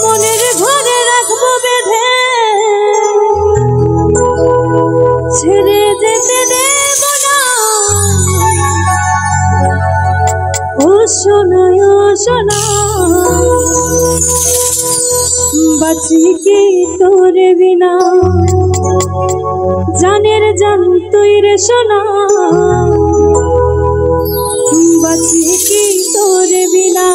মনের ঘরে রাখবো বেঁধে ছেড়ে যেতে দেব না। ও সোনা ও সোনা বাঁচি কি তোর বিনা, জানের জান তুই রে সোনা বাঁচি কি তোর বিনা।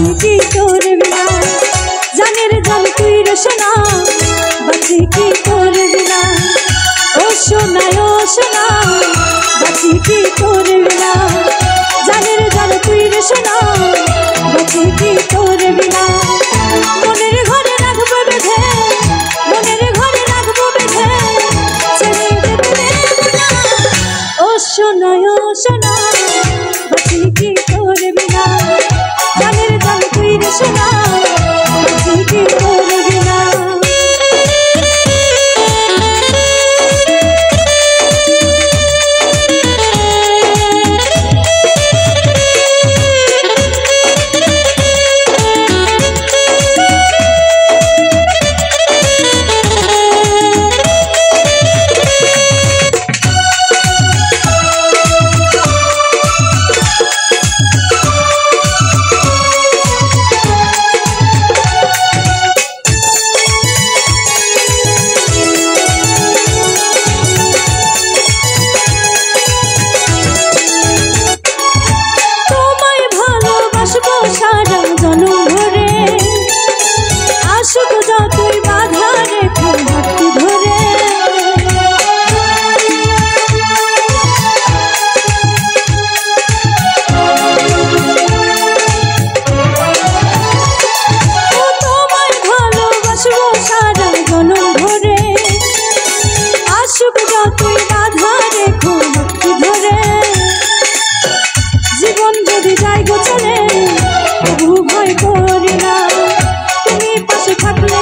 বাঁচি তোর বিনা, জানের জান তুই রে সোনা বাঁচি কি তোর বিনা। ও সোনা বাঁচি কি তোর বিনা, জানের জান তুই রে সোনা বাঁচি কি তোর বিনা। মনের ঘরে রাখবো বেঁধে, মনের ঘরে রাখবো বেঁধে ছেড়ে যেতে দেব না। ও সোনা বাঁচি কি তোর বিনা, জানের জান তুই রে সোনা বাঁচি কি তোর বিনা। সারা জনম ভরে আসুক যতই বাধা রেখে হাত ধরে, তোমায় ভালোবাসবো সারা জনম ভরে আসুক যতই বাধা রেখে হাত ধরে। জীবন যদি যাই গো চলে তবু ভয় করি না, তুমি পাশে থাকলে